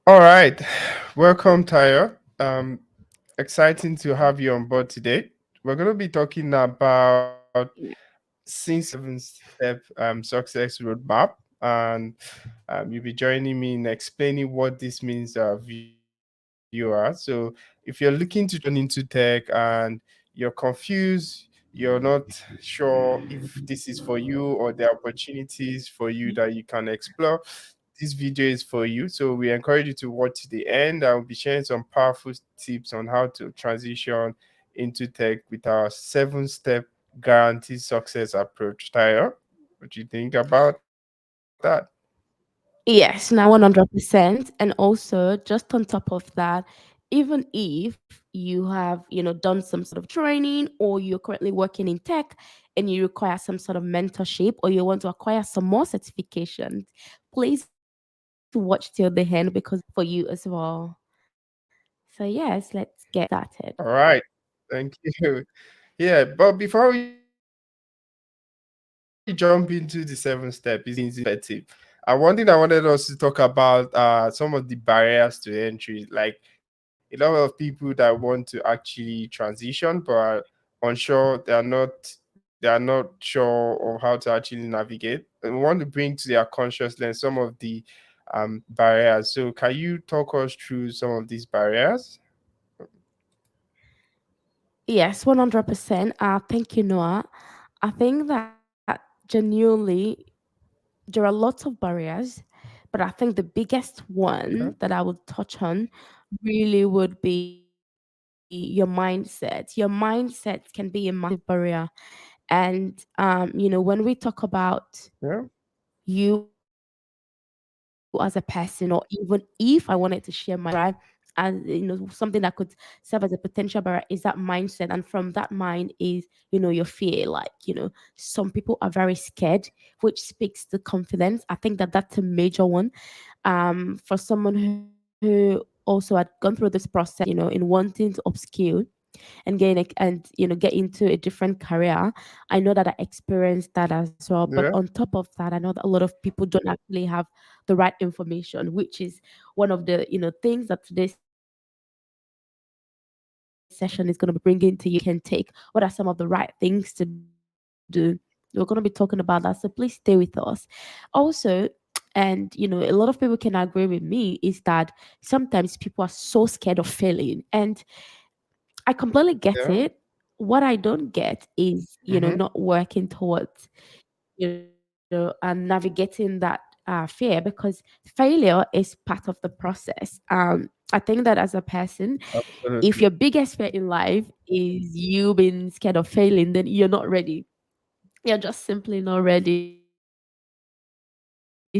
All right. Welcome, Tayo. Exciting to have you on board today. We're going to be talking about since seven-step success roadmap, and you'll be joining me in explaining what this means to our viewers. So, if you're looking to join into tech and you're confused, you're not sure if this is for you or there are opportunities for you that you can explore, this video is for you. So we encourage you to watch to the end. I'll be sharing some powerful tips on how to transition into tech with our seven-step guaranteed success approach. Tyler, what do you think about that? Yes, now 100%. And also, just on top of that, even if you have, done some sort of training or you're currently working in tech and you require some sort of mentorship or you want to acquire some more certifications, please watch till the end because this is for you as well. So, yes, let's get started. All right. Thank you. Yeah, but before we jump into the seven step, is perspective. And one thing I wanted us to talk about some of the barriers to entry. Like a lot of people that want to actually transition but are unsure, they are not sure of how to actually navigate. And we want to bring to their consciousness some of the barriers. So can you talk us through some of these barriers? Yes, 100%. Thank you, Noah. I think that genuinely there are lots of barriers, but I think the biggest one Yeah. that I would touch on really would be your mindset. Your mindset can be a massive barrier. And when we talk about Yeah. you as a person, or even if I wanted to share my mindset, right? And something that could serve as a potential barrier is that mindset. And from that mind is, your fear. Some people are very scared, which speaks to confidence. I think that that's a major one. For someone who also had gone through this process, in wanting to upskill and get into a different career. I know that I experienced that as well, but on Yeah. top of that, I know that a lot of people don't actually have the right information, which is one of the things that today's session is going to be bringing to you, so that you can take what are some of the right things to do. We're going to be talking about that, so please stay with us. Also, and a lot of people can agree with me is that sometimes people are so scared of failing, and I completely get it. Yeah. What I don't get is, not Mm-hmm. working towards, and navigating that fear, because failure is part of the process. I think that as a person, if your Absolutely. biggest fear in life is you being scared of failing, then you're not ready. You're just simply not ready.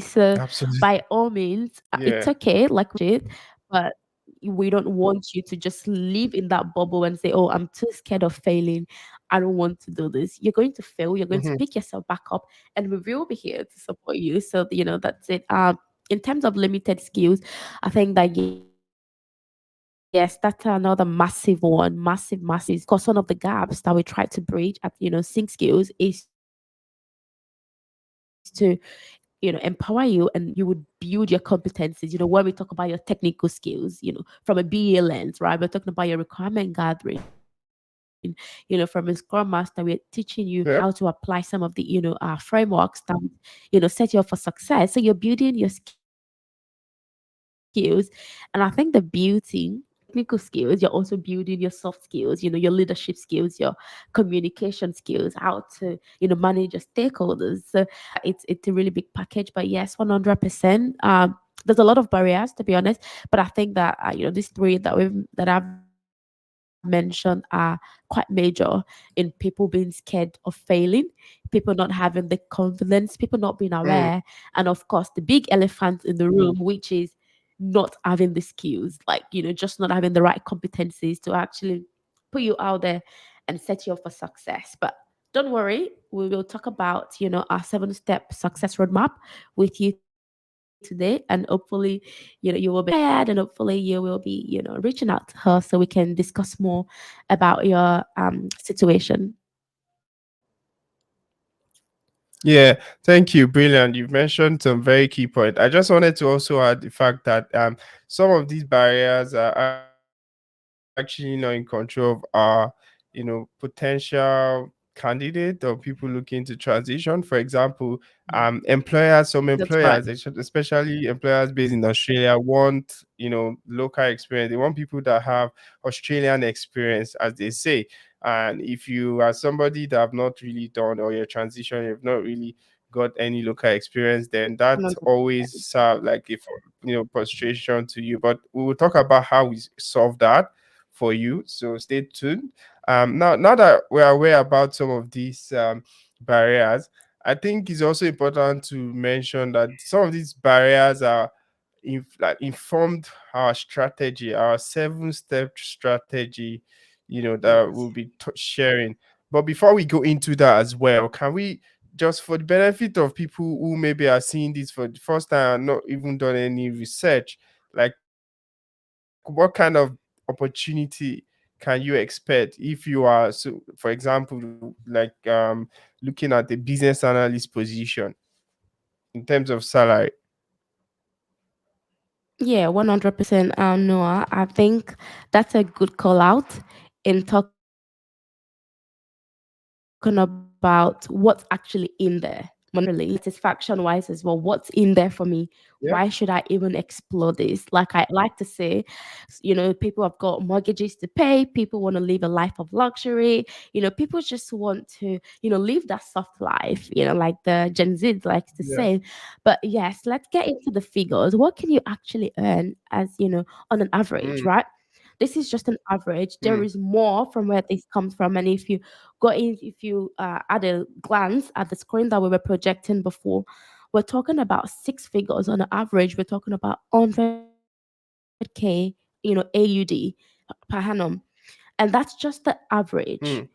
So by all means, it's okay, Absolutely. like we mentioned, Yeah. but we don't want you to just live in that bubble and say, oh, I'm too scared of failing. I don't want to do this. You're going to fail. You're going to pick Mm-hmm. yourself back up, and we will be here to support you. So, that's it. In terms of limited skills, I think that yes, that's another massive one, massive. Because one of the gaps that we try to bridge at sync skills is to empower you, and you would build your competencies. When we talk about your technical skills, from a BA lens, right? We're talking about your requirement gathering. From a Scrum Master, we're teaching you how to apply some of the frameworks that would Yeah. set you up for success. So you're building your skills, and I think the beauty of your technical skills, you're also building your soft skills. Your leadership skills, your communication skills, how to manage your stakeholders. So I think that it's a really big package. But yes, 100%. There's a lot of barriers, to be honest, but I think that these three that I've mentioned are quite major in people being scared of failing, people not having the confidence, people not being aware, and of course the big elephant in the room, which is not having the skills, just not having the right competencies to actually put you out there and set you up for success. But don't worry, we will talk about our 7-step success roadmap with you today, and hopefully you will be inspired, and hopefully you will be reaching out to her so we can discuss more about your situation. Yeah, thank you. Brilliant. You've mentioned some very key point. I just wanted to also add the fact that some of these barriers are actually not in control of our, potential candidate or people looking to transition. For example, employers, some That's employers, right. especially employers based in Australia, want, local experience. They want people that have Australian experience, as they say. And if you are somebody that have not really done, or your transition, you've not really got any local experience, then that always 100%. serve like a frustration to you. But we will talk about how we solve that for you. So stay tuned. Now that we're aware about some of these barriers, I think it's also important to mention that some of these barriers are like informed our strategy, our 7-step strategy, that we'll Yes. be sharing. But before we go into that as well, can we, just for the benefit of people who maybe are seeing this for the first time and not even done any research, like what kind of opportunity can you expect if you are, so for example, like looking at the business analyst position in terms of salary? Yeah, 100%. Noah, I think that's a good call out in talking about what's actually in there monetarily, satisfaction wise as well. What's in there for me? Why should I even Yeah. explore this? Like I like to say, people have got mortgages to pay. People want to live a life of luxury. People just want to, live that soft life. Like the Gen Z likes to say. Yes. But yes, let's get into the figures. What can you actually earn as, on an average, Mm, right? This is just an average. There mm, is more from where this comes from. And if you go in, if you had a glance at the screen that we were projecting before, we're talking about six figures on average. We're talking about 100K, AUD per annum. And that's just the average. mm.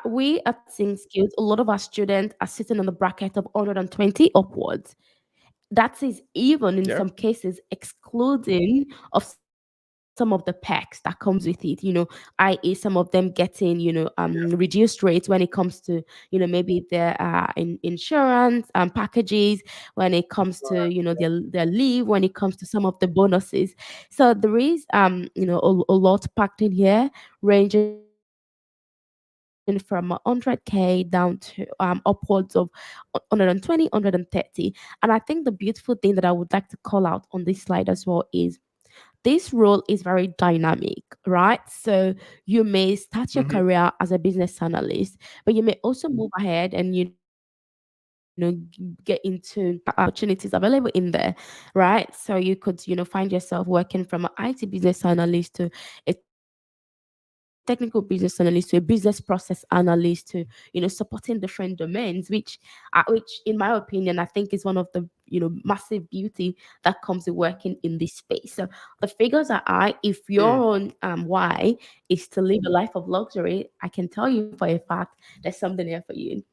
We at Sing Skills, a lot of our students are sitting on the bracket of 120 upwards. That is even in Yeah. some cases excluding of some of the perks that comes with it, i.e. some of them getting, reduced rates when it comes to, maybe their insurance packages, when it comes to, their leave, when it comes to some of the bonuses. So there is, a lot packed in here, ranging from 100K down to upwards of 120, 130. And I think the beautiful thing that I would like to call out on this slide as well is this role is very dynamic, right? So you may start your Mm-hmm. career as a business analyst, but you may also move ahead and, get into opportunities available in there, right? So you could, find yourself working from an IT business analyst to a technical business analyst to a business process analyst to, supporting different domains, which in my opinion, I think is one of the, massive beauty that comes with working in this space. So the figures are high. If your own why is to live a life of luxury, I can tell you for a fact there's something here for you.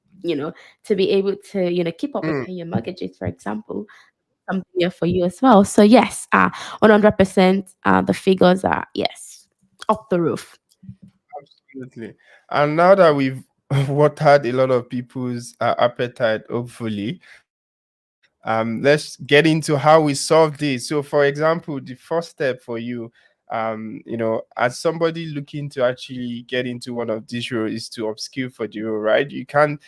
To be able to, keep up with paying your Mm. mortgages, for example, something here for you as well. So yes, 100%, the figures are, yes, off the roof. Absolutely. And now that we've watered a lot of people's appetite, hopefully, let's get into how we solve this. So, for example, the first step for you, as somebody looking to actually get into one of these roles, is to upskill for the role, right? You can't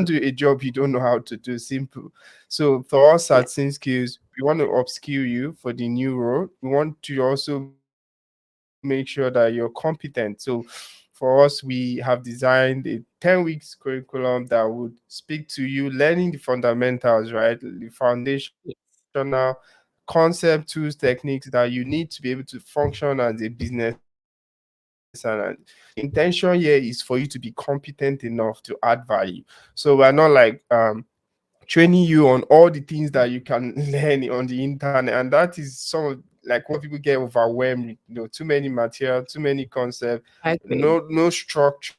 do a job you don't know how to do. Simple. So, for us Yeah. at Sin Skills, we want to upskill you for the new role. We want to also make sure that you're competent. So for us, we have designed a 10 weeks curriculum that would speak to you learning the fundamentals, right? The foundational concept, tools, techniques that you need to be able to function as a business analyst. The intention here is for you to be competent enough to add value. So we're not like training you on all the things that you can learn on the internet, and that is some of like what people get overwhelmed with. Too many material, too many concepts, no I agree. structure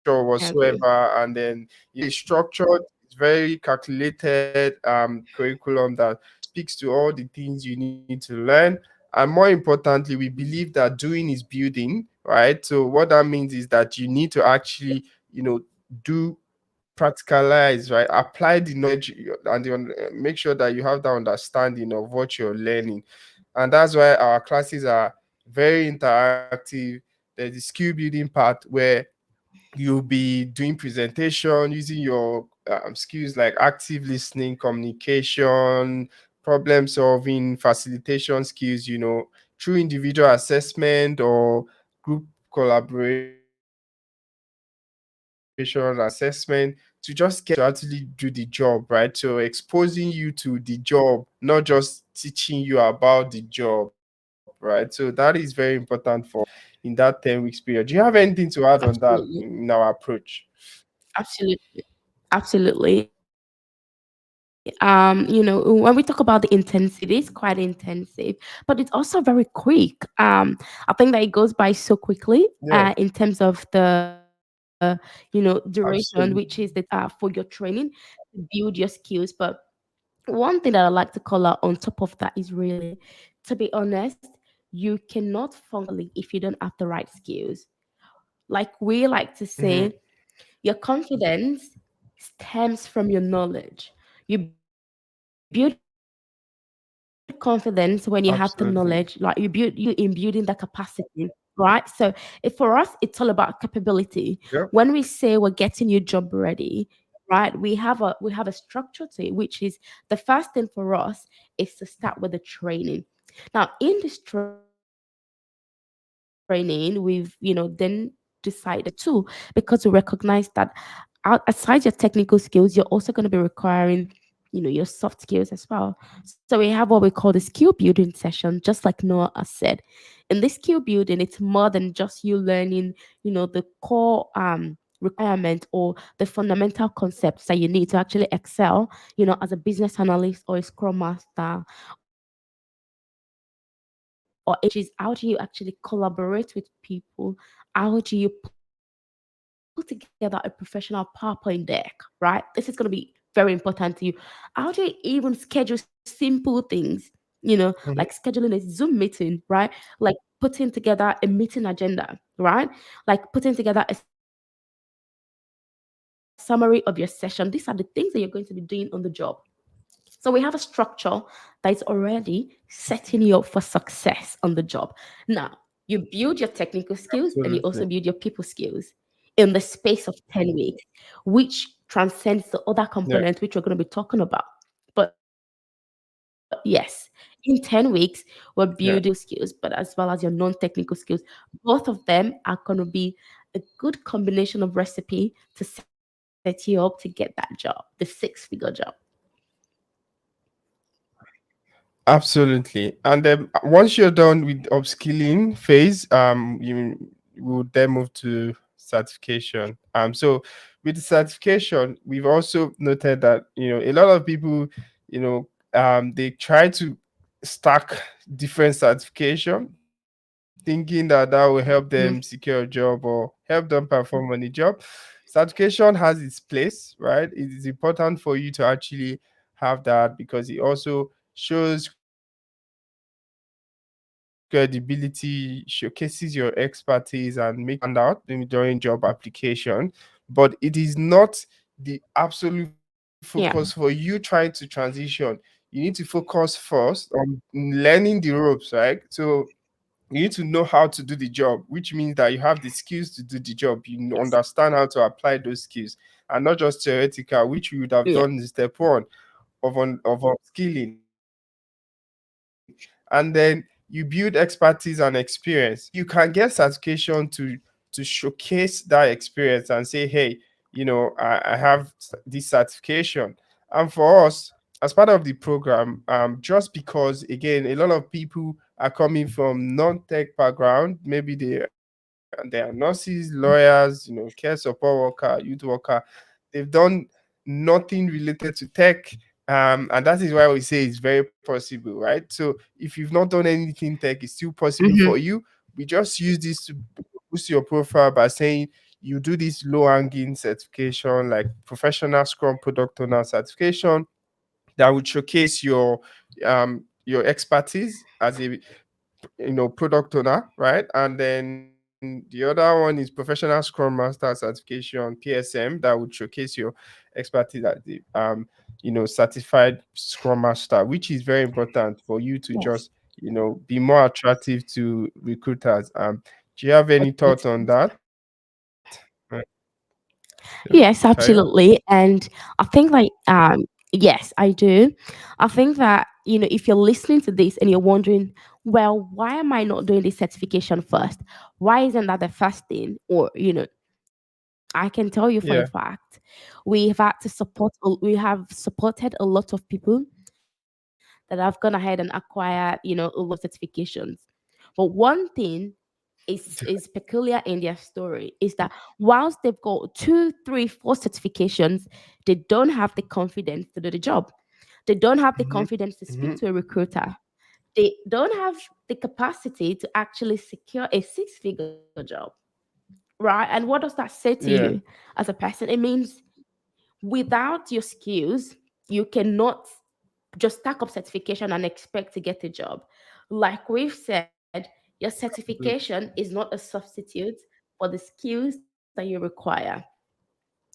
whatsoever. And then it's a structured, I it's agree. very calculated curriculum that speaks to all the things you need to learn. And more importantly, we believe that doing is building, right? So what that means is that you need to actually, do practicalize, right? Apply the knowledge and make sure that you have that understanding of what you're learning. And that's why our classes are very interactive. There's the skill building part where you'll be doing presentation using your skills like active listening, communication, problem solving, facilitation skills, through individual assessment or group collaboration assessment, to just get you to actually do the job, right? So exposing you to the job, not just teaching you about the job, right? So that is very important for in that 10 weeks period. Do you have anything to add on that in our approach? Absolutely. Absolutely. When we talk about the intensity, it is quite intensive, but it's also very quick. I think that it goes by so quickly in Yeah, terms of the duration, which is the absolutely. for your training to build your skills. But one thing that I like to call out on top of that is really, to be honest, you cannot function if you don't have the right skills. Like we like to Hmm. say, your confidence stems from your knowledge. You build confidence when you have the knowledge, like you in building that Absolutely. capacity, right? So for us, it's all about capability. When we say we're Yep. getting your job ready, right? We have a structure to it, which is the first thing for us is to start with the training. Now, in this training, we've then decided to, because we recognize that aside your technical skills, you're also going to be requiring your soft skills as well. So we have what we call the skill building session, just like Noah has said. In this skill building, it's more than just you learning, the core requirement or the fundamental concepts that you need to actually excel, as a business analyst or a scrum master or HR professional, which is how do you actually collaborate with people? How do you put together a professional PowerPoint deck, right? This is going to be very important to you. How do you even schedule simple things, like scheduling a Zoom meeting, Hmm. right? Like putting together a meeting agenda, right? Like putting together a summary of your session. These are the things that you're going to be doing on the job. So we have a structure that is already setting you up for success on the job. Now, you build your technical skills and you also build your people skills in the space of Absolutely. 10 weeks, which transcends the other components which we're going to be talking about. Yeah. But yes, in 10 weeks, we're building your technical skills, but as well as your non-technical Yeah. skills. Both of them are going to be a good combination of recipe to set you up to get that job, the 6-figure job. Absolutely. And then once you're done with upskilling phase, you will then move to certification. So with the certification, we've also noted that a lot of people, they try to stack different certification, thinking that that will help them Mhm. secure a job or help them perform on the job. Certification has its place, right? It is important for you to actually have that because it also shows credibility, showcases your expertise, and make you stand out during job application. But it is not the absolute focus for you trying to Yeah. transition. You need to focus first on learning the ropes, right? So you need to know how to do the job, which means that you have the skills to do the job. You understand how to apply those skills, and not just theoretical, which we would have done in step one Yeah. of upskilling. And then you build expertise and experience. You can get certification to showcase that experience and say, hey, I have this certification. And for us, as part of the program, just because again, a lot of people are coming from non-tech background, maybe they are nurses, lawyers, care support worker, youth worker, they've done nothing related to tech. And that is why we say it's very possible, right? So if you've not done anything tech, it's still possible for Mhm. you. We just use this to boost your profile by saying you do this low hanging certification like professional scrum product owner certification that would showcase your expertise as a product owner, right? And then the other one is professional scrum master certification, PSM, that would showcase your expertise as the certified scrum master, which is very important for you to just Yes. be more attractive to recruiters. Do you have any thoughts on that? Yes, Tayo? absolutely. And I think like yes, I do. I think that, if you're listening to this and you're wondering, well, why am I not doing this certification first? Why isn't that the first thing? Or, I can tell you for a Yeah. fact, we have supported a lot of people that have gone ahead and acquired, a lot of certifications. But one thing is peculiar in their story is that whilst they've got two, three, four certifications, they don't have the confidence to do the job. They don't have the Hmm. confidence to Hmm. speak to a recruiter. They don't have the capacity to actually secure a six-figure job. Right? And what does that say to you Yeah. as a person? It means without your skills, you cannot just stack up certification and expect to get a job. Like we've said, your certification is not a substitute for the skills that you require.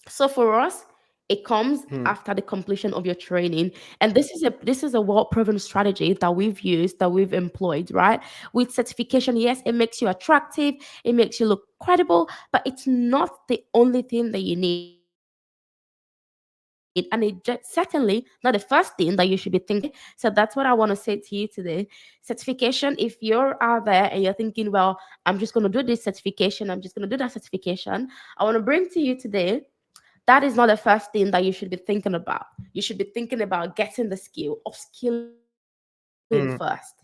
So for us, it comes after the Hmm. completion of your training, and this is a well-proven strategy that we've used, that we've employed, right? With certification, yes, it makes you attractive, it makes you look credible, but it's not the only thing that you need, and it's certainly not the first thing that you should be thinking about. So that's what I want to say to you today. Certification, if you're out there and you're thinking, well, I'm just going to do this certification, I'm just going to do that certification, I want to bring to you today that is not the first thing that you should be thinking about. You should be thinking about getting the skill, upskilling first.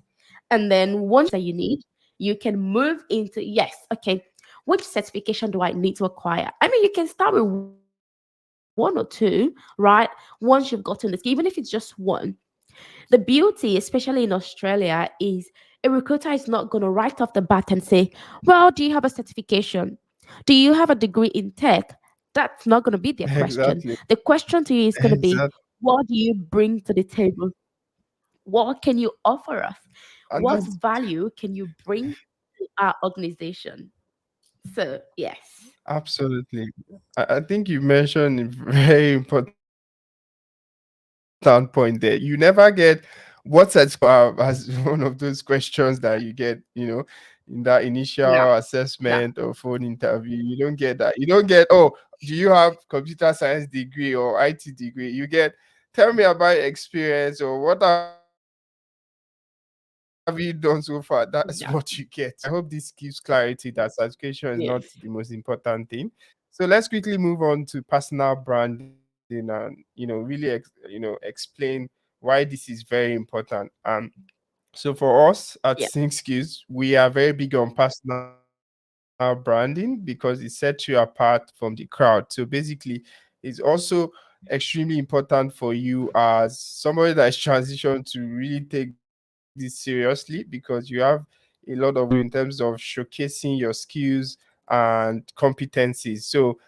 And then once you have the certification that you need, you can move into, yes, okay, which certification do I need to acquire? I mean, you can start with one or two, right? Once you've gotten the skill, even if it's just one. The beauty, especially in Australia, is a recruiter is not going to right off the bat and say, well, do you have a certification? Do you have a degree in tech? That's not going to be their question. The Exactly. question to you is going to be, Exactly. what do you bring to the table? What can you offer us? And What that's value can you bring to our organization? So, yes. absolutely. I think you mentioned a very important point there. You never get what certification do you have as one of those questions that you get, in that initial Yeah, assessment or yeah, phone interview. You don't get that. You don't get, oh, do you have computer science degree or IT degree? You get, tell me about your experience or what have you done so far. That's what you get. So I hope this gives clarity that certification is not the most important thing. So let's quickly move on to personal branding and really explain why this is very important. So for us at Think Skills, we are yeah, very big on personal branding because it sets you apart from the crowd. So basically, it's also extremely important for you as somebody that is transitioned to really take this seriously, because you have a lot of work to do in terms of showcasing your skills and competencies. So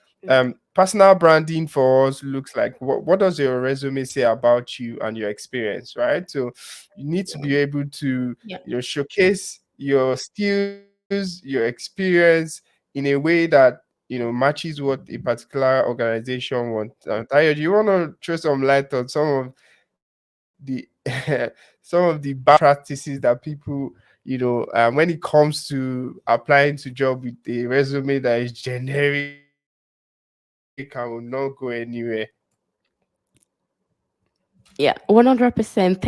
personal branding for us looks like, what does your resume say about you and your experience, right? So you need to be able to showcase your skills, your experience in a way that matches what a particular organization wants. Tayo, do you want to throw some light on the some of the bad practices that people, when it comes to applying to job with a resume that is generic and will not go anywhere? yeah, 100%.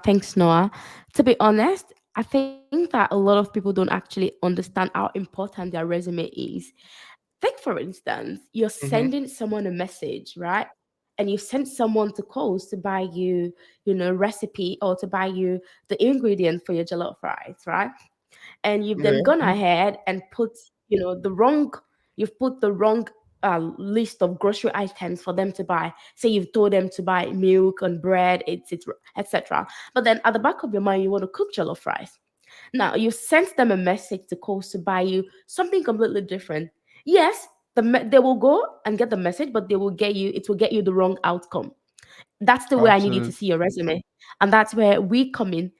Thanks, Noah. To be honest, I think that a lot of people don't actually understand how important their resume is. Take, for instance, you're Mm-hmm. sending someone a message, right? And you send someone to Coles to buy you, recipe, or to buy you the ingredient for your jollof rice, right? And you've then Yeah. gone ahead and put, you've put the wrong list of grocery items for them to buy. Say you've told them to buy milk and bread, etc., etc. But then at the back of your mind, you want to cook jollof rice. Now, you sent them a message to Coles to buy you something completely different. Yes, they will go and get the message, but it will get you the wrong outcome. That's the way I need you to Absolutely. see your resume. And that's where we come in.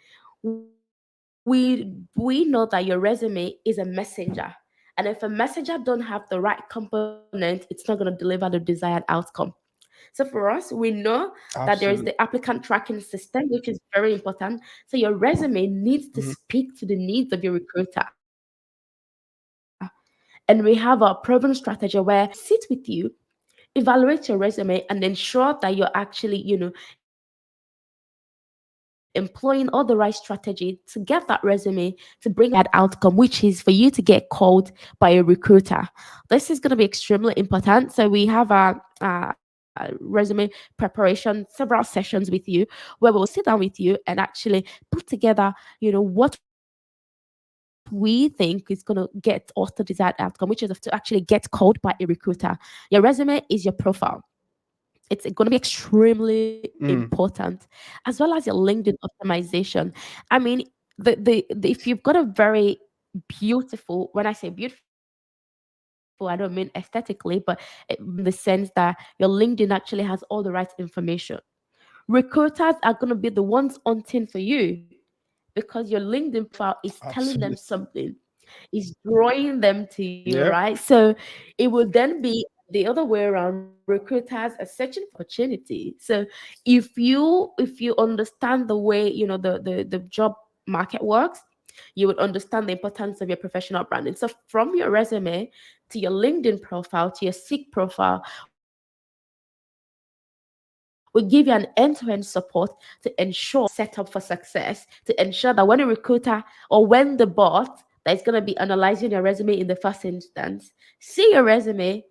We know that your resume is a messenger. And if a messenger don't have the right component, it's not going to deliver the desired outcome. So for us, we know that there is the Absolutely. applicant tracking system, which is very important. So your resume needs to speak to the needs of your recruiter. And we have a proven strategy where we will sit with you, evaluate your resume, and ensure that you're actually, employing all the right strategy to get that resume to bring about the desired outcome, which is for you to get called by a recruiter. This is going to be extremely important. So we have a resume preparation, several sessions with you, where we will sit down with you and actually put together, what we think is going to get us the desired outcome, which is to actually get called by a recruiter. Your resume is your profile. It's going to be extremely important, as well as your Mm. LinkedIn optimization. I mean, if you've got a very beautiful, when I say beautiful, I don't mean aesthetically, but in the sense that your LinkedIn actually has all the right information. Recruiters are going to be the ones hunting for you because your LinkedIn profile is telling them something, Absolutely. is drawing them to you, right? So Yep. it will then be the other way around. Recruiters are searching for opportunity. So if you understand the way the job market works, you would understand the importance of your professional branding. So from your resume to your LinkedIn profile to your Seek profile, we give you an end-to-end support to ensure that your resume is set up for success, to ensure that when a recruiter or when the bot that is going to be analyzing your resume in the first instance see your resume,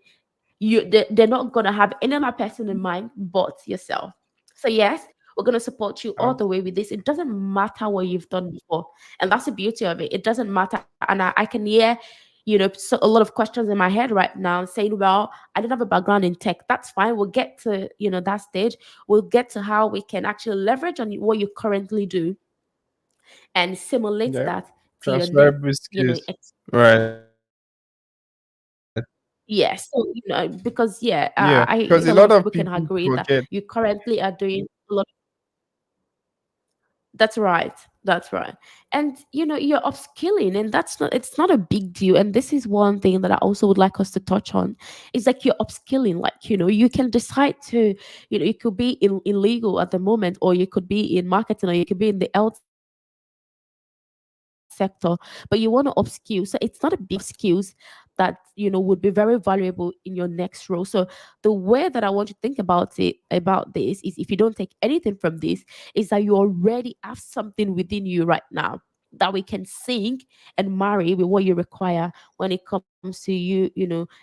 they're not going to have any other person in mind but yourself. So yes, we're going to support you all the way with this. It doesn't matter what you've done before, and that's the beauty of it. It doesn't matter. And I can hear so a lot of questions in my head right now saying, well, I don't have a background in tech. That's fine. We'll get to that stage. We'll get to how we can actually leverage on what you currently do and simulate Yep. that to your next Transferable skills. experience. Right. Yes, so because yeah, Yeah. I Because think a a lot lot of people of can people agree that forget. you currently are doing a lot. That's right. That's right. And you're upskilling, and it's not a big deal. And this is one thing that I also would like us to touch on. It's like you're upskilling, like, you can decide to, you could be in legal at the moment, or you could be in marketing, or you could be in the health sector, but you want to upskill. So it's not a big deal to have skills that, would be very valuable in your next role. So the way that I want you to think about this is, if you don't take anything from this, is that you already have something within you right now that we can sync and marry with what you require when it comes to you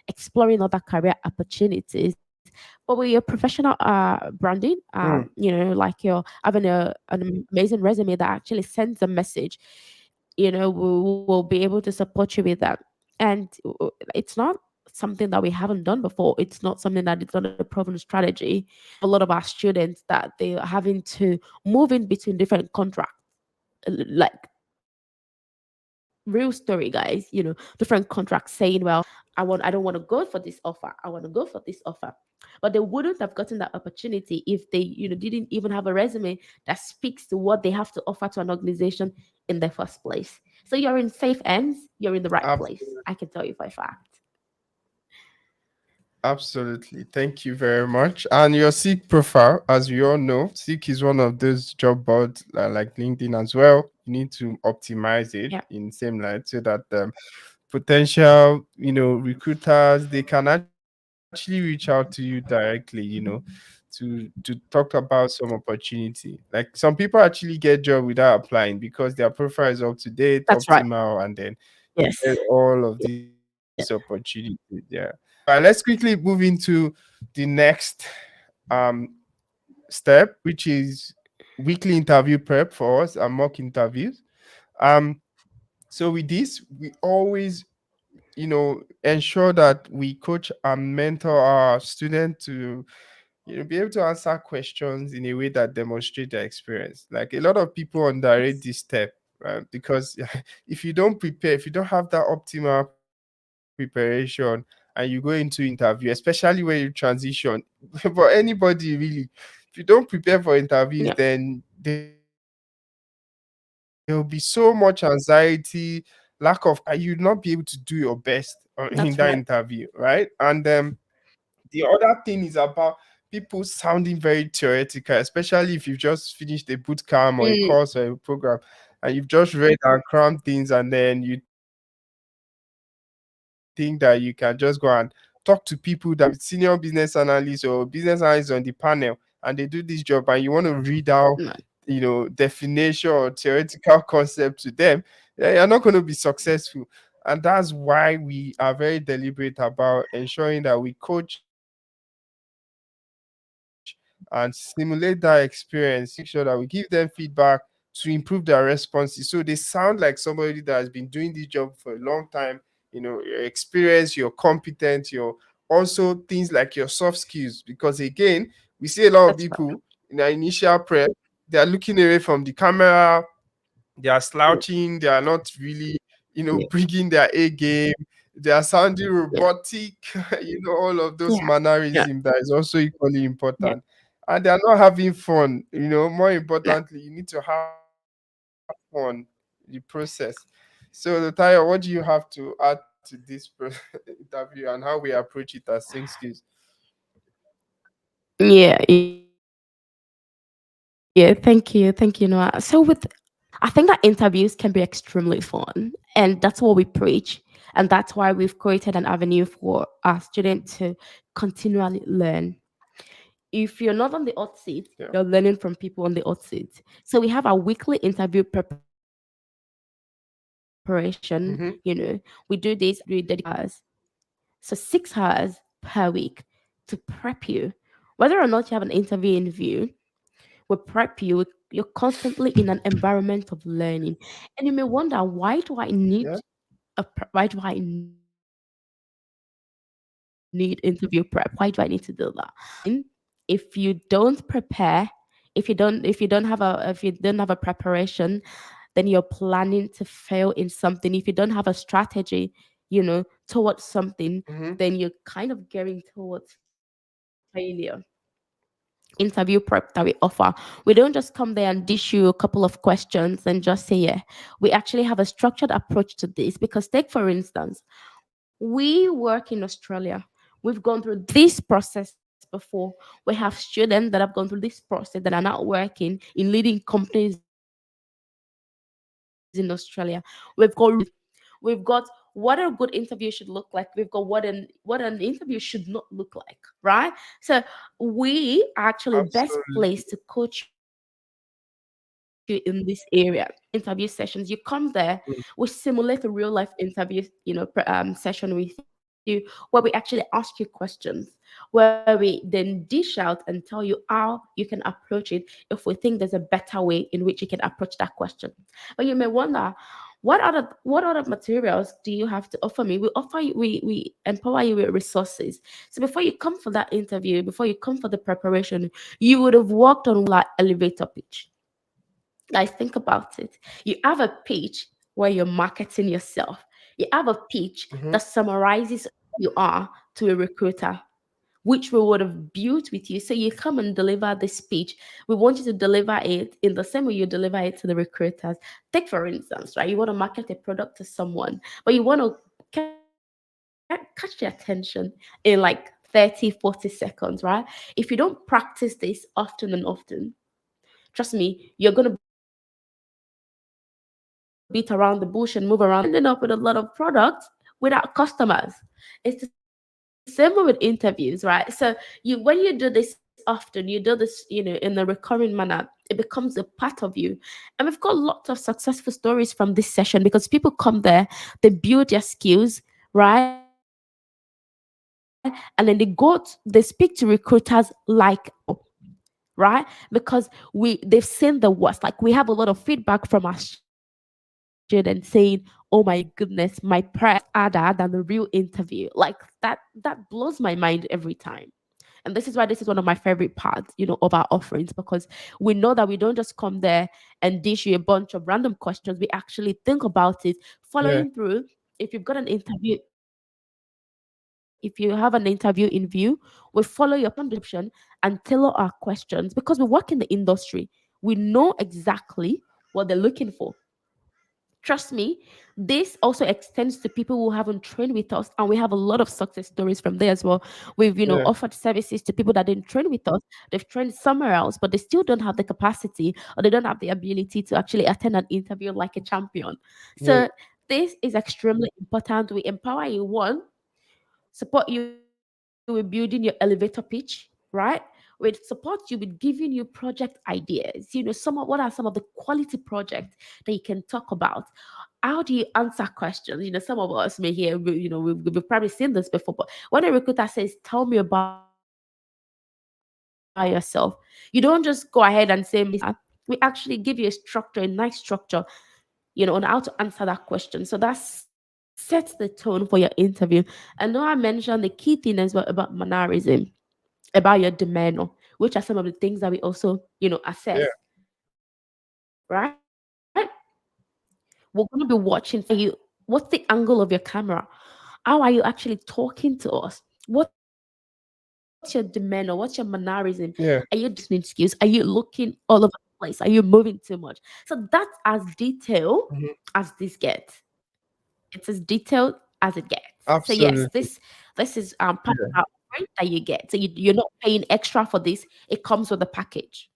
exploring other career opportunities. But with your professional branding, like you're having an amazing resume that actually sends a message, we'll be able to support you with that. And it's not something that we haven't done before. It's not something that is not a proven strategy. A lot of our students that they are having to move in between different contracts, like real story, guys. Different contracts saying, well, I don't want to go for this offer. I want to go for this offer. But they wouldn't have gotten that opportunity if they, didn't even have a resume that speaks to what they have to offer to an organization in the first place. So you're in safe hands. You're in the right place. Absolutely. I can tell you for a fact. Absolutely. Thank you very much. And your Seek profile, as we all know, Seek is one of those job boards like LinkedIn as well. You need to optimize it Yeah, in same light so that potential, recruiters, they can actually reach out to you directly, to talk about some opportunity. Like some people actually get job without applying because their profile is up to date, that's right. optimal, and then Yes. get all of these Yeah. opportunities. Yeah. All right, let's quickly move into the next um step, which is weekly interview prep for us and mock interviews. Um, so with this, we always, ensure that we coach and mentor our student to, be able to answer questions in a way that demonstrate their experience. Like a lot of people underrate Yes. this step, right? Because if you don't prepare, if you don't have that optimal preparation and you go into interview, especially when you transition, for anybody really, if you don't prepare for interviews, Yeah. then there'll be so much anxiety, like you don't know what to you'd not be able to do your best in That's that right. interview, right? And the other thing is about people sounding very theoretical, especially if you've just finished a boot camp or a Mm, course or a program and you've just read and crammed things, and then you think that you can just go and talk to people that senior business analysts or business analysts on the panel, and they do this job, and you want to read out, no, definition or theoretical concept to them, you're not going to be successful. And that's why we are very deliberate about ensuring that we coach and simulate that experience, make sure that we give them feedback to improve their responses so they sound like somebody that has been doing this job for a long time. Your experience, you're competent, your also things like your soft skills. Because again, we see a lot of people in our that's initial right. prep, they are looking away from the camera, they are slouching, they are not Yeah, really, bringing their A yeah, game, they are sounding robotic, yeah, all of those yeah, mannerism that is yeah, also equally important. yeah. And they are not having fun. More importantly, Yeah. you need to have fun in the process. So, Taya, what do you have to add to this interview and how we approach it as Sync Skills? Yeah, thank you, Noah. So with I think that interviews can be extremely fun, and that's what we preach, and that's why we've created an avenue for our students to continually learn. If you're not on the hot Yeah. seat, you're learning from people on the hot seat. So we have our weekly interview preparation. We do this every Mm-hmm. week. We dedicate so 6 hours per week to prep you. Whether or not you have an interview in view, we prep you. You're constantly in an environment of learning, and you may wonder, why do I Yeah. need why do I need interview prep? Why do I need to do that? If you don't prepare, if you don't have a preparation, then you're planning to fail in something. If you don't have a strategy, towards something, Mm-hmm. then you're kind of gearing towards failure. Interview prep that we offer, we don't just come there and dish you a couple of questions and just say, yeah. We actually have a structured approach to this, because take for instance, we work in Australia. We've gone through this process before. We have students that have gone through this process that are now working in leading companies in Australia. We've got we've got what a good interview should look like. We've got what an interview should not look like, right? So we are actually best Absolutely. placed to coach you in this area. Interview sessions, you come there, we simulate a real life interview, session with you, where we actually ask you questions, where we then dish out and tell you how you can approach it if we think there's a better way in which you can approach that question. But you may wonder, what other materials do you have to offer me? We empower you with resources. So before you come for that interview, before you come for the preparation, you would have worked on what we call our elevator pitch. Guys, think about it. You have a pitch where you're marketing yourself. You have a pitch Mm-hmm. that summarizes who you are to a recruiter, which we would have built with you. So you come and deliver this speech. We want you to deliver it in the same way you deliver it to the recruiters. Take, for instance, right? You want to market a product to someone, but you want to catch their attention in like 30, 40 seconds, right? If you don't practice this often and often, trust me, you're going to beat around the bush and move around the bush, and you're going to end up with a lot of products without customers. It's the same way with interviews, right? So when you do this often, you do this, in a recurring manner, it becomes a part of you. And we've got lots of successful stories from this session, because people come there, they build their skills, right? And then they speak to recruiters like right? Because they've seen the worst. Like, we have a lot of feedback from our students saying, oh my goodness, my prep was harder than the real interview. Like, that blows my mind every time. And this is why this is one of my favorite parts, of our offerings, because we know that we don't just come there and dish you a bunch of random questions. We actually think about it, following through. If you've got an Yeah. if you have an interview in view, we follow your description and tailor our questions, because we work in the industry. We know exactly what they're looking for. Trust me, this also extends to people who haven't trained with us, and we have a lot of success stories from there as well. We've, Yeah. offered services to people that didn't train with us. They've trained somewhere else, but they still don't have the capacity or they don't have the ability to actually attend an interview like a champion. Yeah. So this is extremely important. We empower you, one, support you with building your elevator pitch, right? With support you with giving you project ideas. What are some of the quality projects that you can talk about? How do you answer questions? Some of us may hear, we've probably seen this before, but when a recruiter says, "Tell me about yourself," you don't just go ahead and say, We actually give you a structure, a nice structure, on how to answer that question. So that sets the tone for your interview. And now I mentioned the key thing as well about mannerism, about your demeanor, which are some of the things that we also, assess, right? We're going to be watching for you. What's the angle of your camera? How are you actually talking to us? What's your demeanor? What's your mannerism? Are you listening skills? Are you looking all over Yeah. the place? Are you moving too much? So that's as detailed as this gets. Mhm. It's as detailed as it gets. So yes, this is Absolutely. part of our offering Yeah. that you get. So you're not paying extra for this. It comes with the package.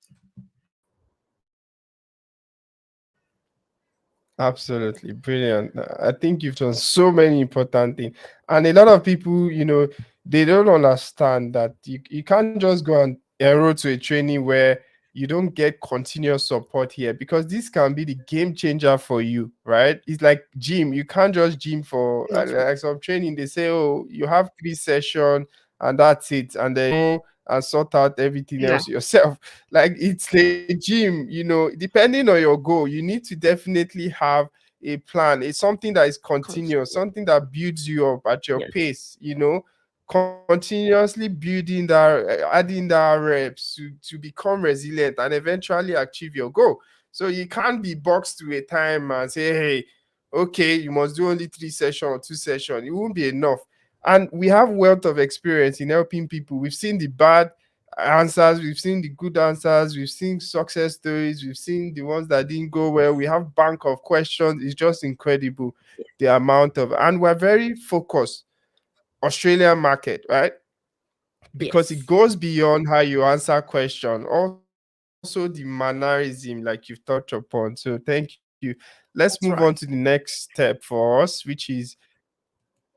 Absolutely brilliant. I think you've done so many important things, and a lot of people, they don't understand that you can't just go and enroll to a training where you don't get continuous support here, because this can be the game changer for you, right? It's like gym. You can't just gym for That's right. like some training. They say, oh, you have 3 sessions and that's it, and then and sort out everything Yeah, else yourself. Like it's a gym, depending on your goal, you need to definitely have a plan. It's something that is continuous, continue. something that builds you up at your Yes, pace, continuously building that, adding that reps to become resilient and eventually achieve your goal. So you can't be boxed to a time and say, hey, okay, you must do only 3 sessions or 2 sessions. It won't be enough. And we have wealth of experience in helping people. We've seen the bad answers, we've seen the good answers, we've seen success stories, we've seen the ones that didn't go well. We have bank of questions. It's just incredible, the amount of, and we're very focused Australian market, right? Because it yes, goes beyond how you answer question, also the mannerism, like you've touched upon. So thank you. Let's move on to the that's next right. step for us, which is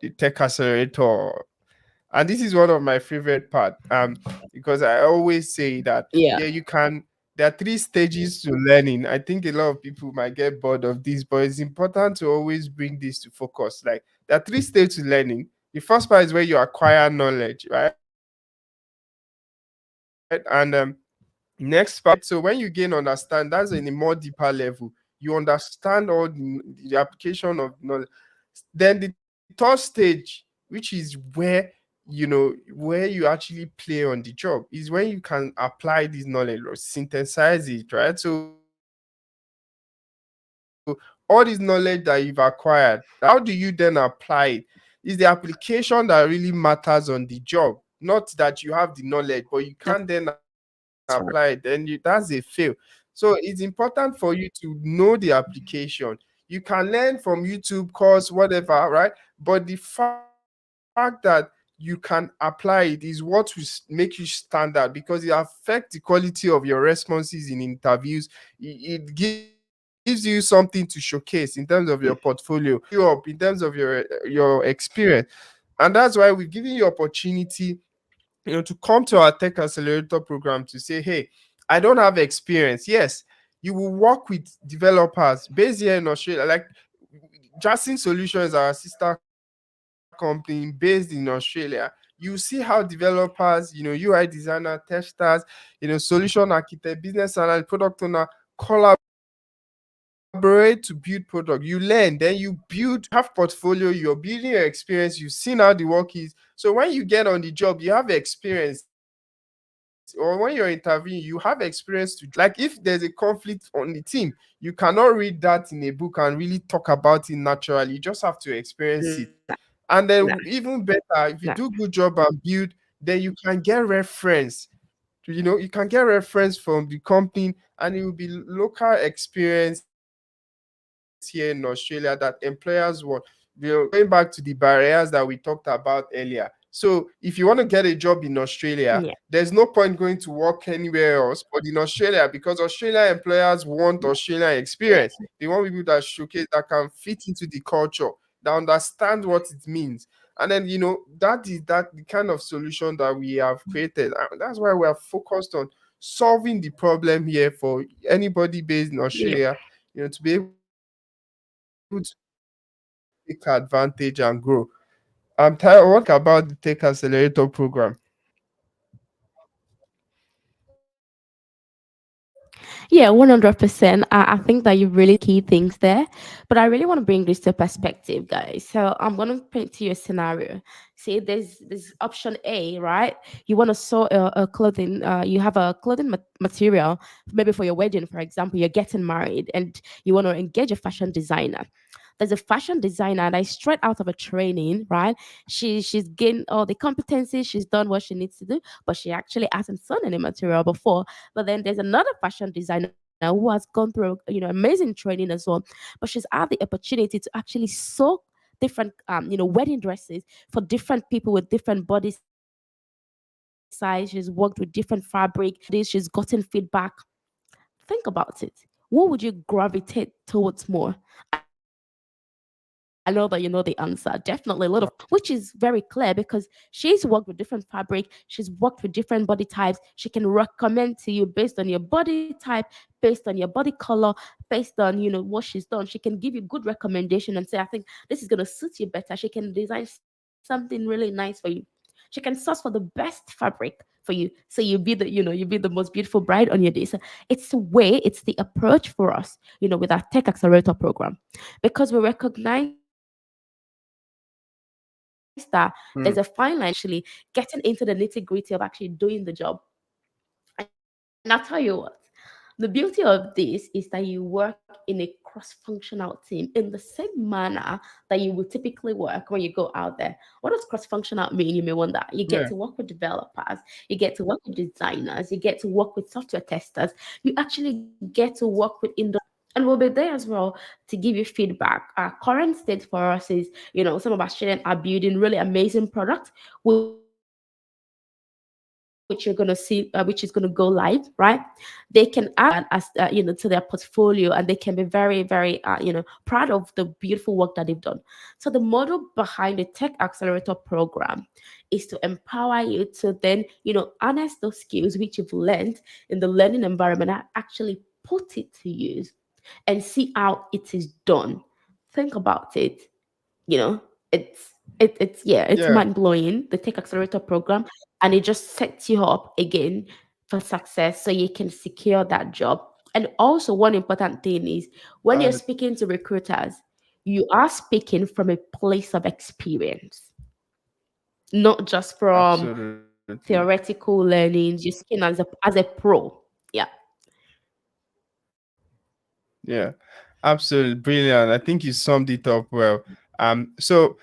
the tech accelerator. And this is one of my favorite part, because I always say that, yeah, Yeah, you can, there are 3 stages to learning. I think a lot of people might get bored of this, but it's important to always bring this to focus. Like, there are 3 stages to learning. The first part is where you acquire knowledge, right? And next part, so when you gain understand, that's in a more deeper level. You understand all the application of knowledge. Then the third stage, which is where you actually play on the job, is when you can apply this knowledge or synthesize it, right? So all this knowledge that you've acquired, how do you then apply it? Is the application that really matters on the job, not that you have the knowledge, but you can't then apply it. Then that's a fail. So it's important for you to know the application. You can learn from YouTube course, whatever, right? But the fact that you can apply it is what will make you stand out, because it affects the quality of your responses in interviews. It gives you something to showcase in terms of your portfolio. It sets you up in terms of your experience. And that's why we've given you opportunity, to come to our tech accelerator program to say, hey, I don't have experience. Yes, you will work with developers based here in Australia. Like, Jackson Solutions is our sister company based in Australia. You see how developers, UI designer, testers, solution architect, business analyst, product owner collaborate to build product. You learn, then you build, you have portfolio, you're building your experience, you've seen how the work is. So when you get on the job, you have experience. Or when you're interviewing, you have experience to justify your skills. Like, if there's a conflict on the team, you cannot read that in a book and really talk about it naturally. You just have to experience it. And then even better, if you nah, do good job and nah, build, then you can get reference. You can get reference from the company, and it will be local experience, and it will be here in Australia that employers want, going back to the barriers that we talked about earlier. So if you want to get a job in Australia, Yeah. there's no point going to work anywhere else but in Australia, because Australian employers want Australian Yeah. experience. They want people that showcase, that can fit into the culture, that understand what it means. And then that is that the kind of solution that we have created. And that's why we are focused on solving the problem here for anybody based in Yeah. Australia, to be able to take advantage and grow. What about the Tech Accelerator program? Yeah, 100%. I think that you really key things there. But I really want to bring this to perspective, guys. So I'm going to paint to you a scenario. See, there's option A, right? You want to sew a clothing, you have a clothing material, maybe for your wedding, for example, you're getting married and you want to engage a fashion designer. There's a fashion designer that is straight out of a training, right? She's gained all the competencies, she's done what she needs to do, but she actually hasn't sewn any material before. But then there's another fashion designer who has gone through amazing training as well, but she's had the opportunity to actually sew different wedding dresses for different people with different body size. She's worked with different fabric, she's gotten feedback. Think about it. What would you gravitate towards more? I know that you know the answer. Definitely a lot of fashion designer, which is very clear because she's worked with different fabric, she's worked with different body types. She can recommend to you based on your body type, based on your body color, based on what she's done. She can give you good recommendation and say, I think this is gonna suit you better. She can design something really nice for you. She can source for the best fabric for you. So you be the you be the most beautiful bride on your day. So it's the way, it's the approach for us, with our Tech Accelerator program. Because we recognize that there's a fine line between actually getting into the Hmm. nitty gritty of actually doing the job. And I'll tell you what, the beauty of this is that you work in a cross-functional team in the same manner that you would typically work when you go out there. What does cross-functional mean? You may wonder. You get to work with developers, Yeah, you get to work with designers, you get to work with software testers, you actually get to work with industry experts, and we'll be there as well to give you feedback. Our current state for us is, some of our students are building really amazing products, which you're gonna see, which is gonna go live, right? They can add that as to their portfolio, and they can be very, very proud of the beautiful work that they've done. So the model behind the Tech Accelerator program is to empower you to then harness those skills which you've learned in the learning environment and actually put it to use and see how it is done. Think about it. you know it's yeah, it's yeah, mind blowing, the Tech Accelerator program. And it just sets you up again for success so you can secure that job. And also, one important thing is, when you're uh, speaking to recruiters, you are speaking from a place of experience, not just from absolutely. theoretical learnings. You're speaking as a pro. Yeah. Yeah, absolutely brilliant. I think you summed it up well. So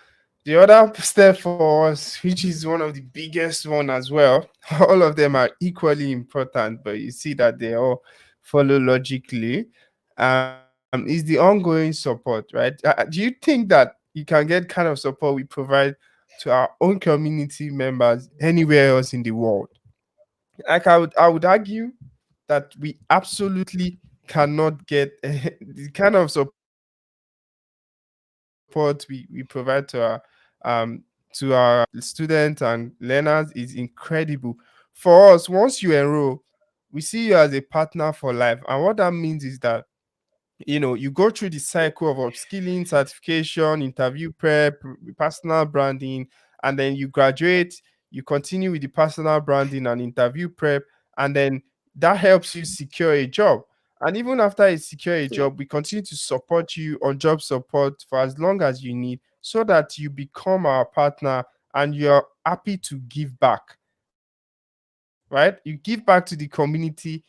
the other step for us, which is one of the biggest one as well, all of them are equally important, but you see that they all follow logically. Is the ongoing support, right? Do you think that you can get kind of support we provide to our own community members anywhere else in the world? Like I would argue that we absolutely cannot get the kind of support we provide to our students and learners is incredible. For us, once you enroll, we see you as a partner for life. And what that means is that you go through the cycle of upskilling, certification, interview prep, personal branding, and then you graduate, you continue with the personal branding and interview prep, and then that helps you secure a job. And even after you secure a Yeah. job, we continue to support you on job support for as long as you need, so that you become our partner and you're happy to give back, right? You give back to the community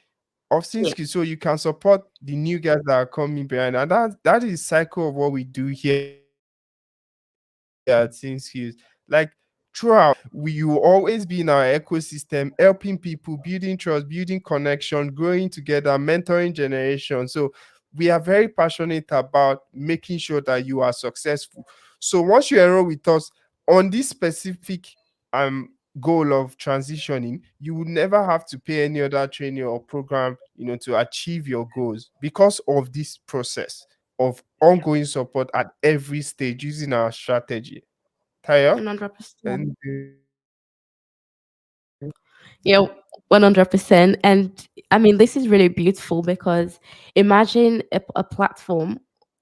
of Sinski so you can Yeah. support the new guys that are coming behind. And that is the cycle of what we do here at Sinski. Like throughout, you will always be in our ecosystem, helping people, building trust, building connection, growing together, mentoring generation. So we we are very passionate about making sure that you are successful. So once you enroll with us on this specific um goal of transitioning, you will never have to pay any other training or program, to achieve your goals, because of this process of ongoing support at every stage using our strategy. Taya? 100%. And Yeah, 100%. And I mean, this is really beautiful because imagine a platform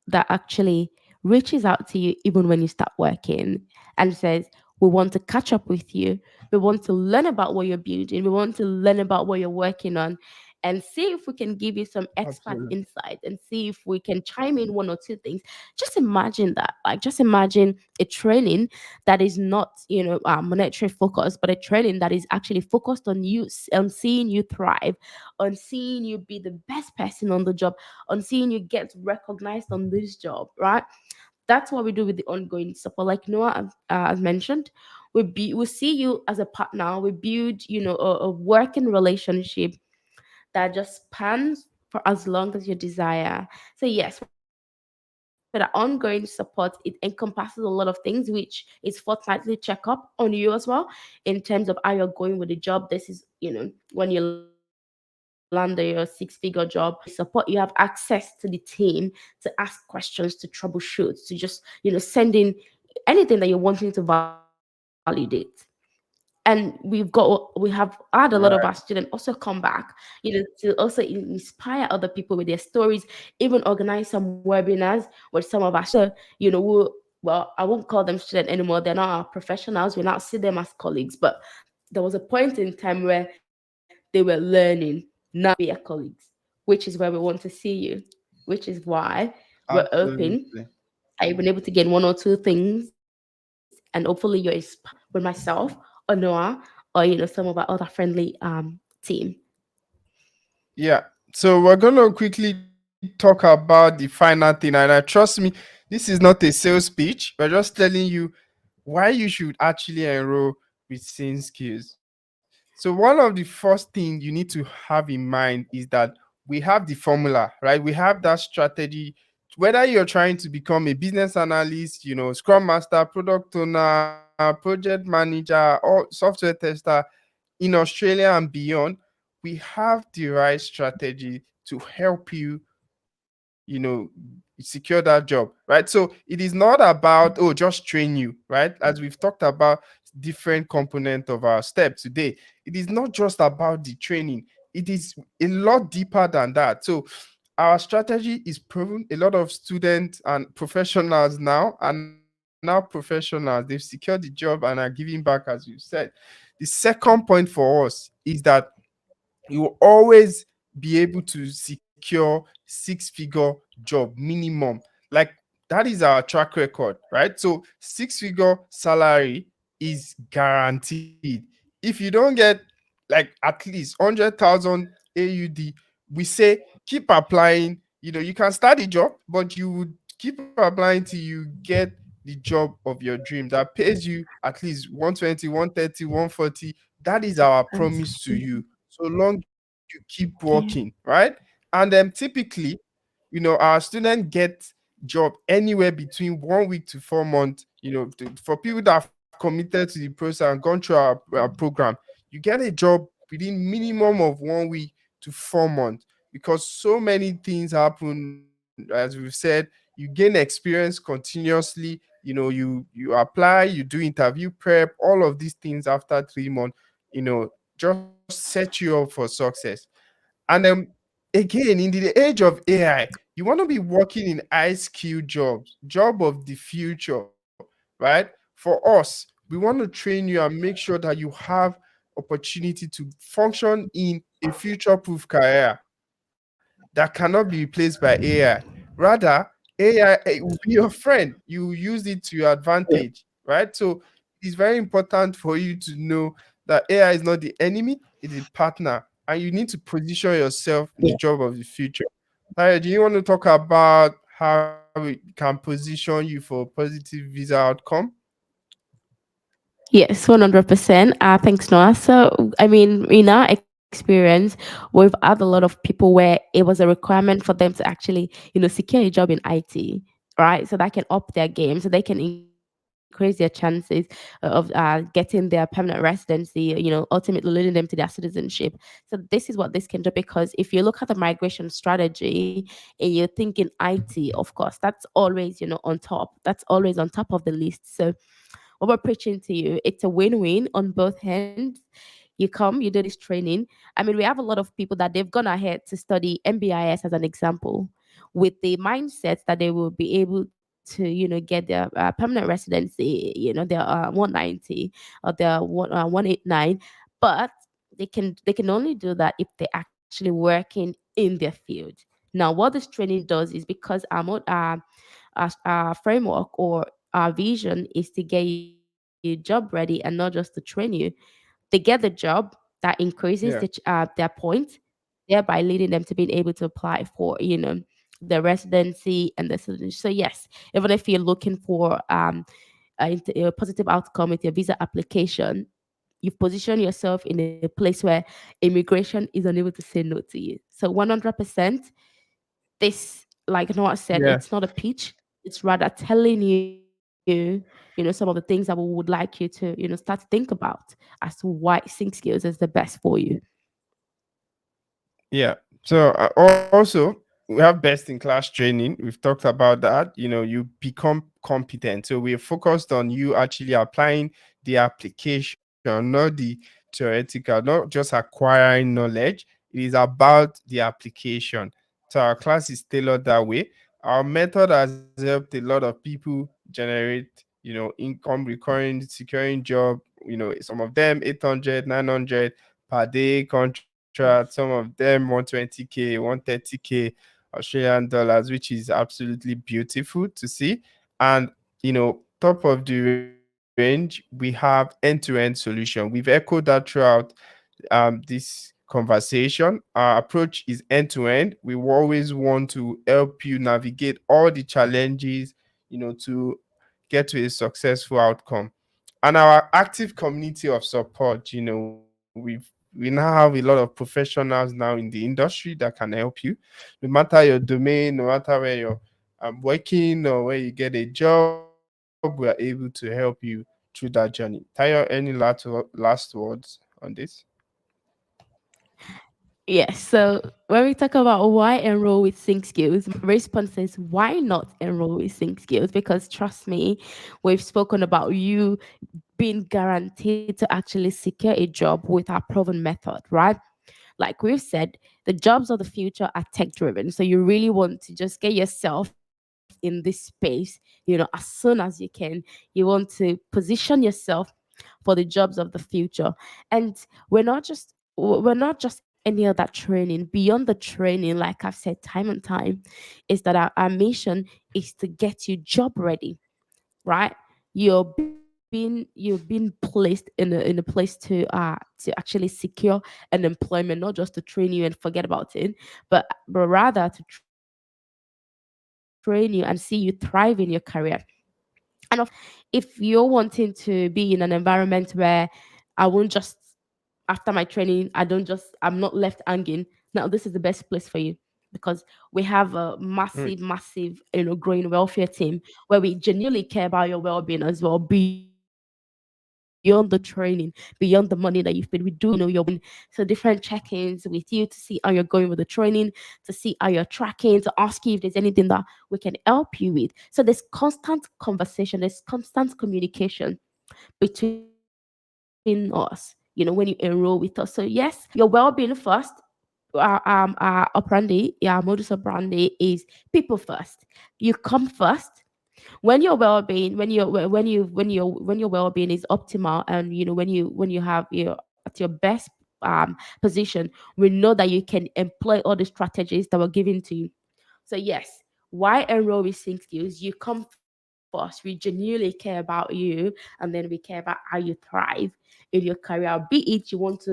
that actually reaches out to you even when you start working and says, we want to catch up with you. We want to learn about what you're building. We want to learn about what you're working on and see if we can give you some expert absolutely, insight and see if we can chime in one or two things. Just imagine that. Like, just imagine a training that is not, monetary focused, but a training that is actually focused on you, on seeing you thrive, on seeing you be the best person on the job, on seeing you get recognized on this job, right? That's what we do with the ongoing support. Like Noah has mentioned, we see you as a partner. We build, a working relationship that just spans for as long as you desire. So yes, with the ongoing support, it encompasses a lot of things, which is fortnightly check up on you as well, in terms of how you're going with the job. This is, when you land your 6-figure job, support, you have access to the team to ask questions, to troubleshoot, to just, send in anything that you're wanting to validate. And we have had a lot of our students also come back, to also inspire other people with their stories, even organize some webinars with some of our students. Well, I won't call them student anymore, they're not our professionals, we now see them as colleagues, but there was a point in time where they were learning. Now they are colleagues, which is where we want to see you, which is why we're open. absolutely. I've been able to gain one or two things, and hopefully you're inspired with myself or Noah, or some of our other friendly team. Yeah. So we're gonna quickly talk about the final thing, and I trust me, this is not a sales pitch. We're just telling you why you should actually enroll with Same Skills. So one of the first things you need to have in mind is that we have the formula, right? We have that strategy. Whether you're trying to become a business analyst, scrum master, product owner, project manager, or software tester in Australia and beyond, we have the right strategy to help you, secure that job, right? So it is not about, oh, just train you, right? As we've talked about different component of our step today, it is not just about the training. It is a lot deeper than that. So our strategy is proven. A lot of students and professionals now are now professionals. They've secured the job and are giving back, as you said. The second point for us is that you will always be able to secure 6-figure job minimum. Like, that is our track record, right? So 6-figure salary is guaranteed. If you don't get like at least 100,000 AUD, we say keep applying. You can start the job, but you would keep applying till you get the job of your dream that pays you at least 120, 130, 140. That is our That's promise to you, so long you keep working, yeah. right? And typically, our students get job anywhere between 1 week to 4 months. For people that have committed to the process and gone through our program, you get a job within minimum of 1 week to 4 months, because so many things happen. As we've said, you gain experience continuously. You apply, you do interview prep, all of these things after 3 months, just set you up for success. And again, in the age of AI, you want to be working in high skill jobs, job of the future, right? For us, we want to train you and make sure that you have opportunity to function in a future proof career that cannot be replaced by AI. Rather, AI will be your friend. You use it to your advantage, right? So it's very important for you to know that AI is not the enemy, it's a partner, and you need to position yourself in the Yeah. job of the future. Taya, do you want to talk about how it can position you for positive visa outcome? Yes, 100%. Thanks, Noah. So, I mean, in our experience, experience, we've had a lot of people where it was a requirement for them to actually, secure a job in IT, right? So that can up their game, so they can increase their chances of getting their permanent residency, ultimately leading them to their citizenship. So this is what this can do, because if you look at the migration strategy and you're thinking IT, of course, that's always, on top. That's always on top of the list. So what we're preaching to you, it's a win-win on both ends. You come, you do this training. I mean, we have a lot of people that they've gone ahead to study MBIS as an example, with the mindset that they will be able to, get their permanent residency, their 190 or their 189. But they can only do that if they're actually working in their field. Now, what this training does is, because our framework or our vision is to get you job ready and not just to train you. They get the job, that increases their Yeah. point, thereby leading them to being able to apply for, the residency and the citizenship. So yes, even if you're looking for a positive outcome with your visa application, you've positioned yourself in a place where immigration is unable to say no to you. So 100%, this, like Noah said, it's not a pitch. It's rather telling you, some of the things that we would like you to, start to think about as to why Sync Skills is the best for you. Yeah. So also we have best in class training. We've talked about that. You become competent. So we're focused on you actually applying the application, not the theoretical, not just acquiring knowledge. It is about the application. So our class is tailored that way. Our method has helped a lot of people generate, income, recurring, securing job. Some of them 800, 900 per day contract, some of them 120K, 130K Australian dollars, which is absolutely beautiful to see. And top of the range, we have end-to-end solution. We've echoed that throughout this conversation. Our approach is end-to-end. We always want to help you navigate all the challenges, to get to a successful outcome. And our active community of support, we now have a lot of professionals now in the industry that can help you, no matter your domain, no matter where you're working or where you get a job. We are able to help you through that journey. Tayo, any last words on this? Yes. So when we talk about why enroll with Sync Skills, my response is, why not enroll with Sync Skills? Because trust me, we've spoken about you being guaranteed to actually secure a job with our proven method, right? Like we've said, the jobs of the future are tech driven. So you really want to just get yourself in this space, as soon as you can. You want to position yourself for the jobs of the future. And we're not just any other training. Beyond the training, like I've said time and time, is that our mission is to get you job ready, right? You're being placed in a place to actually secure an employment, not just to train you and forget about it, but rather to train you and see you thrive in your career. And of course, if you're wanting to be in an environment where I won't just, after my training, I'm not left hanging. Now this is the best place for you, because we have a massive, growing welfare team where we genuinely care about your well-being as well, beyond the training, beyond the money that you've paid. We do, your well-being. So different check-ins with you to see how you're going with the training, to see how you're tracking, to ask you if there's anything that we can help you with. So there's constant conversation, there's constant communication between us, when you enroll with us. So yes, your well-being first. Our operandi, yeah, our modus operandi is people first. You come first. When your well-being, when your well-being is optimal, and when you have your at your best position, we know that you can employ all the strategies that were given to you. So yes, why enroll with Sync Skills? You come first. We genuinely care about you, and then we care about how you thrive in your career. Be it you want to,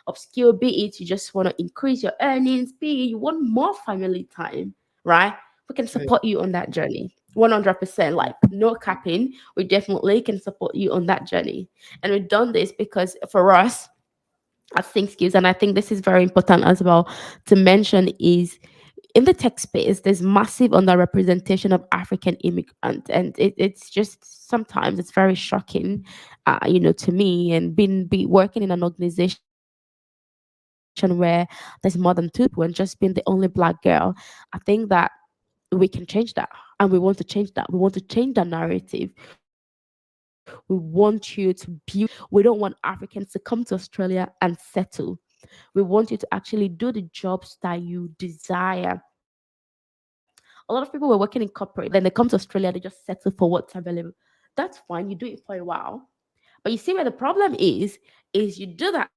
upskill, be it you just want to increase your earnings, be it you want more family time, right? We can Yeah. support you on that journey. 100%, like no capping. We definitely can support you on that journey. And we've done this because for us, as thing skills. And I think this is very important as well to mention is in the tech space, there's massive underrepresentation of African immigrants, and it's just sometimes it's very shocking, to me. And be working in an organization where there's more than two people and just being the only black girl, I think that we can change that, and we want to change that. We want to change that narrative. We want you to build your career. We don't want Africans to come to Australia and settle. We want you to actually do the jobs that you desire. A lot of people were working in corporate, then they come to Australia, they just settle for what's available. That's fine, you do it for a while. But you see where the problem is you do that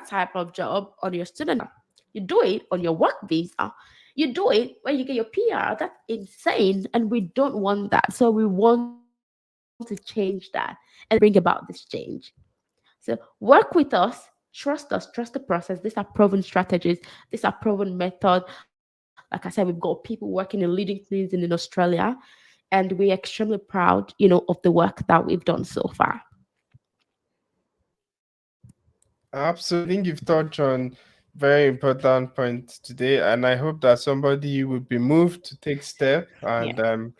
type of job on your student visa, you do it on your work visa, you do it when you get your PR. That's insane, and we don't want that. So we want to change that and bring about this change. So work with us, trust the process. These are proven strategies, these are proven methods. Like I said, we've got people working in leading clinics in Australia, and we're extremely proud, of the work that we've done so far. Absolutely. I think you've touched on very important points today, and I hope that somebody will be moved to take step Yeah, and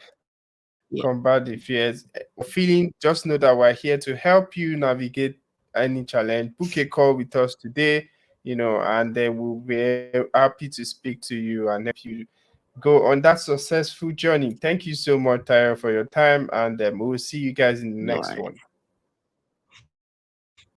combat the yeah, fears. Feeling, just know that we're here to help you navigate any challenge. Book a call with us today, and then we'll be happy to speak to you and help you go on that successful journey. Thank you so much, Tyra, for your time, and we'll see you guys in the no next worries. one.